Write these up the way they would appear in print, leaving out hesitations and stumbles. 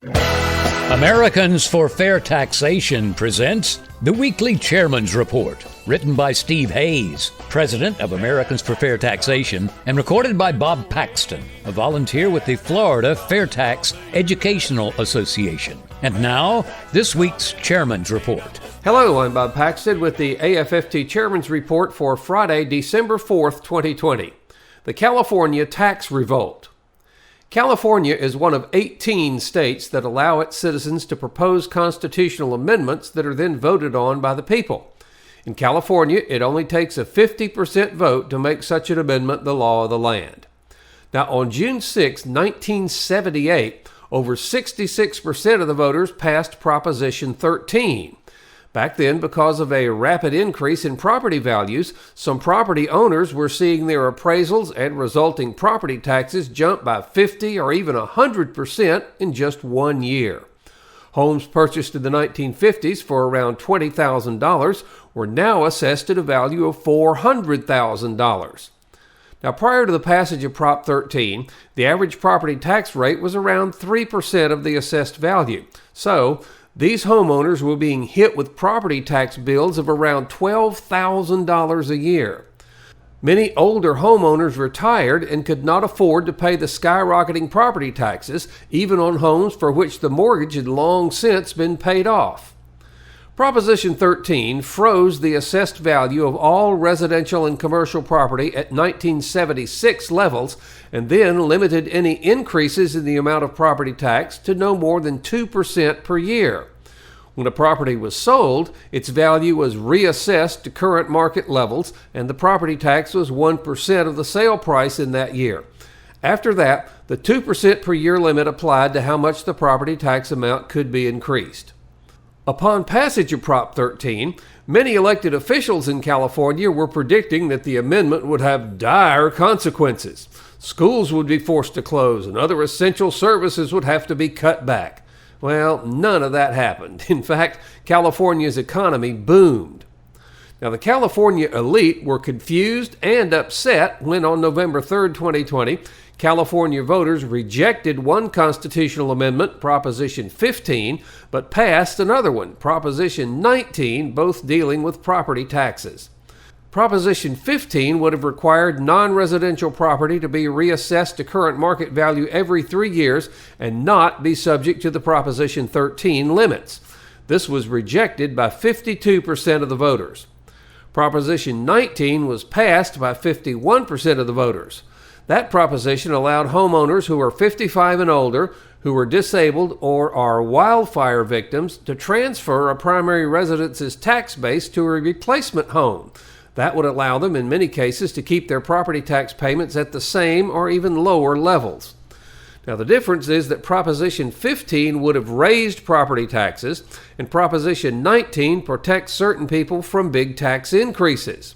Americans for Fair Taxation presents the Weekly Chairman's Report, written by Steve Hayes, president of Americans for Fair Taxation, and recorded by Bob Paxton, a volunteer with the Florida FAIRtax Educational Association. And now, this week's Chairman's Report. Hello, I'm Bob Paxton with the AFFT Chairman's Report for Friday, December 4th, 2020. The California Tax Revolt. California is one of 18 states that allow its citizens to propose constitutional amendments that are then voted on by the people. In California, it only takes a 50% vote to make such an amendment the law of the land. Now, on June 6, 1978, over 66% of the voters passed Proposition 13. Back then, because of a rapid increase in property values, some property owners were seeing their appraisals and resulting property taxes jump by 50 or even 100% in just 1 year. Homes purchased in the 1950s for around $20,000 were now assessed at a value of $400,000. Now, prior to the passage of Prop 13, the average property tax rate was around 3% of the assessed value. So, these homeowners were being hit with property tax bills of around $12,000 a year. Many older homeowners retired and could not afford to pay the skyrocketing property taxes, even on homes for which the mortgage had long since been paid off. Proposition 13 froze the assessed value of all residential and commercial property at 1976 levels and then limited any increases in the amount of property tax to no more than 2% per year. When a property was sold, its value was reassessed to current market levels and the property tax was 1% of the sale price in that year. After that, the 2% per year limit applied to how much the property tax amount could be increased. Upon passage of Prop 13, many elected officials in California were predicting that the amendment would have dire consequences. Schools would be forced to close and other essential services would have to be cut back. Well, none of that happened. In fact, California's economy boomed. Now, the California elite were confused and upset when on November 3rd, 2020, California voters rejected one constitutional amendment, Proposition 15, but passed another one, Proposition 19, both dealing with property taxes. Proposition 15 would have required non-residential property to be reassessed to current market value every 3 years and not be subject to the Proposition 13 limits. This was rejected by 52% of the voters. Proposition 19 was passed by 51% of the voters. That proposition allowed homeowners who are 55 and older, who are disabled or are wildfire victims to transfer a primary residence's tax base to a replacement home. That would allow them, in many cases, to keep their property tax payments at the same or even lower levels. Now, the difference is that Proposition 15 would have raised property taxes, and Proposition 19 protects certain people from big tax increases.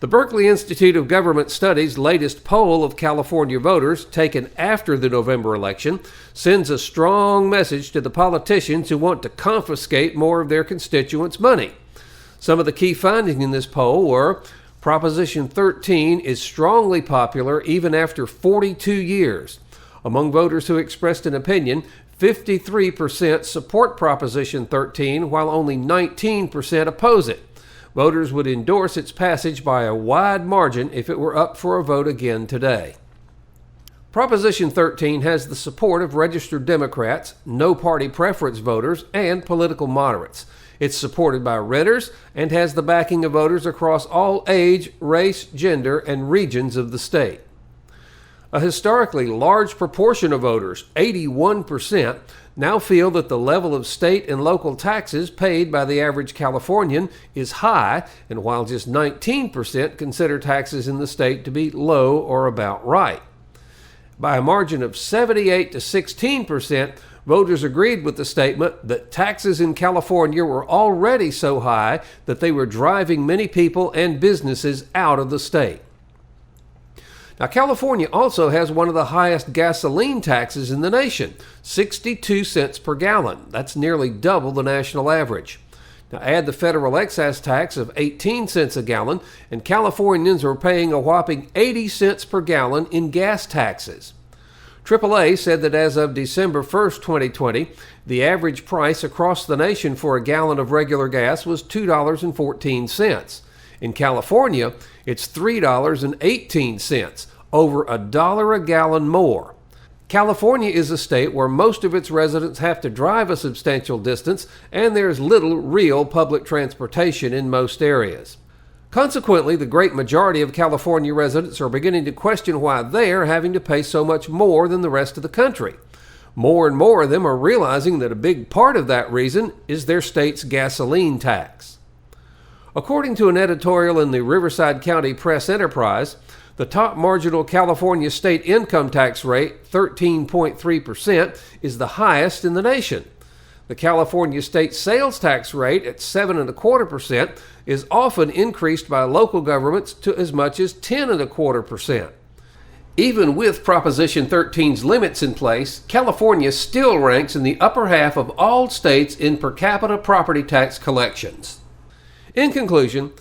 The Berkeley Institute of Government Studies' latest poll of California voters, taken after the November election, sends a strong message to the politicians who want to confiscate more of their constituents' money. Some of the key findings in this poll were: Proposition 13 is strongly popular even after 42 years. Among voters who expressed an opinion, 53% support Proposition 13, while only 19% oppose it. Voters would endorse its passage by a wide margin if it were up for a vote again today. Proposition 13 has the support of registered Democrats, no party preference voters, and political moderates. It's supported by renters and has the backing of voters across all age, race, gender, and regions of the state. A historically large proportion of voters, 81%, now feel that the level of state and local taxes paid by the average Californian is high, and while just 19% consider taxes in the state to be low or about right. By a margin of 78 to 16%, voters agreed with the statement that taxes in California were already so high that they were driving many people and businesses out of the state. Now, California also has one of the highest gasoline taxes in the nation, 62 cents per gallon. That's nearly double the national average. Now, add the federal excise tax of 18 cents a gallon, and Californians are paying a whopping 80 cents per gallon in gas taxes. AAA said that as of December 1st, 2020, the average price across the nation for a gallon of regular gas was $2.14. In California, it's $3.18, over $1 a gallon more. California is a state where most of its residents have to drive a substantial distance, and there's little real public transportation in most areas. Consequently, the great majority of California residents are beginning to question why they're having to pay so much more than the rest of the country. More and more of them are realizing that a big part of that reason is their state's gasoline tax. According to an editorial in the Riverside County Press Enterprise, the top marginal California state income tax rate, 13.3%, is the highest in the nation. The California state sales tax rate at 7.25% is often increased by local governments to as much as 10.25%. Even with Proposition 13's limits in place, California still ranks in the upper half of all states in per capita property tax collections. In conclusion,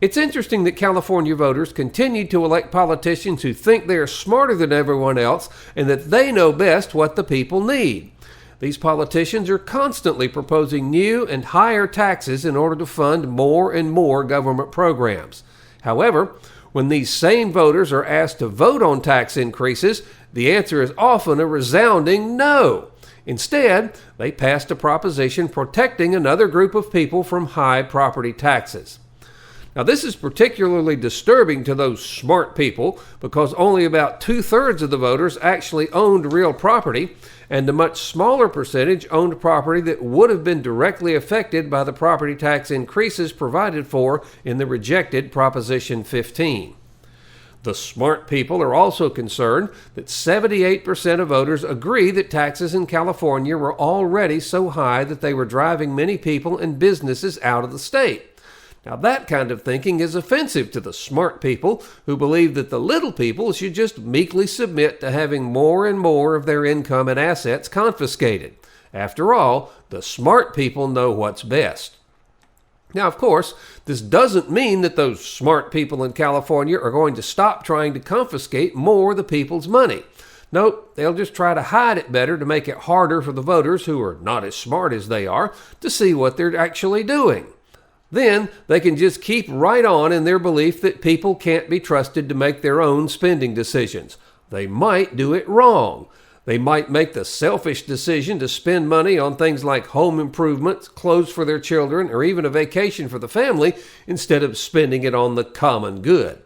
it's interesting that California voters continue to elect politicians who think they are smarter than everyone else and that they know best what the people need. These politicians are constantly proposing new and higher taxes in order to fund more and more government programs. However, when these same voters are asked to vote on tax increases, the answer is often a resounding no. Instead, they passed a proposition protecting another group of people from high property taxes. Now, this is particularly disturbing to those smart people because only about 2/3 of the voters actually owned real property, and a much smaller percentage owned property that would have been directly affected by the property tax increases provided for in the rejected Proposition 15. The smart people are also concerned that 78% of voters agree that taxes in California were already so high that they were driving many people and businesses out of the state. Now, that kind of thinking is offensive to the smart people who believe that the little people should just meekly submit to having more and more of their income and assets confiscated. After all, the smart people know what's best. Now, of course, this doesn't mean that those smart people in California are going to stop trying to confiscate more of the people's money. Nope, they'll just try to hide it better to make it harder for the voters who are not as smart as they are to see what they're actually doing. Then they can just keep right on in their belief that people can't be trusted to make their own spending decisions. They might do it wrong. They might make the selfish decision to spend money on things like home improvements, clothes for their children, or even a vacation for the family instead of spending it on the common good.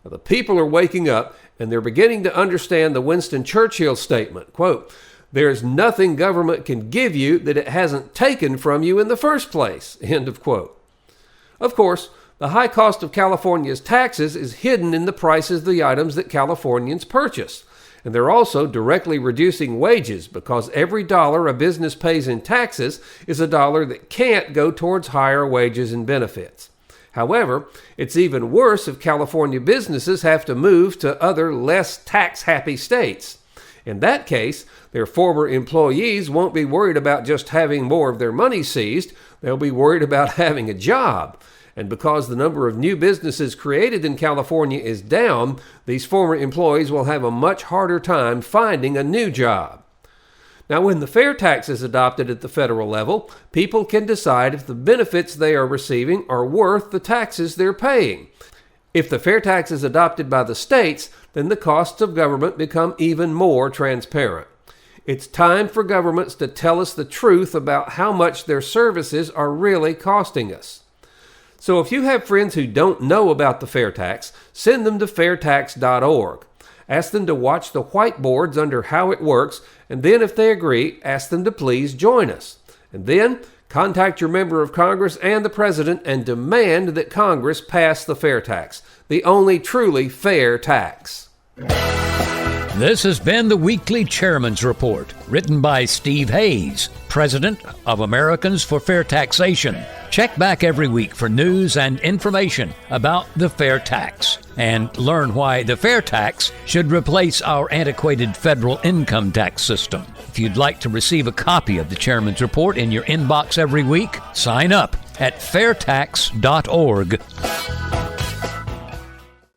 Now, the people are waking up and they're beginning to understand the Winston Churchill statement, quote, "There's nothing government can give you that it hasn't taken from you in the first place," end of quote. Of course, the high cost of California's taxes is hidden in the prices of the items that Californians purchase. And they're also directly reducing wages because every dollar a business pays in taxes is a dollar that can't go towards higher wages and benefits. However, it's even worse if California businesses have to move to other less tax-happy states. In that case, their former employees won't be worried about just having more of their money seized. They'll be worried about having a job. And because the number of new businesses created in California is down, these former employees will have a much harder time finding a new job. Now, when the FAIRtax is adopted at the federal level, people can decide if the benefits they are receiving are worth the taxes they're paying. If the FAIRtax is adopted by the states, then the costs of government become even more transparent. It's time for governments to tell us the truth about how much their services are really costing us. So if you have friends who don't know about the FAIRtax, send them to FAIRtax.org. Ask them to watch the whiteboards under how it works, and then if they agree, ask them to please join us. And then contact your member of Congress and the President and demand that Congress pass the FAIRtax, the only truly fair tax. This has been the Weekly Chairman's Report, written by Steve Hayes, President of Americans for Fair Taxation. Check back every week for news and information about the fair tax and learn why the fair tax should replace our antiquated federal income tax system. If you'd like to receive a copy of the Chairman's Report in your inbox every week, sign up at FAIRtax.org.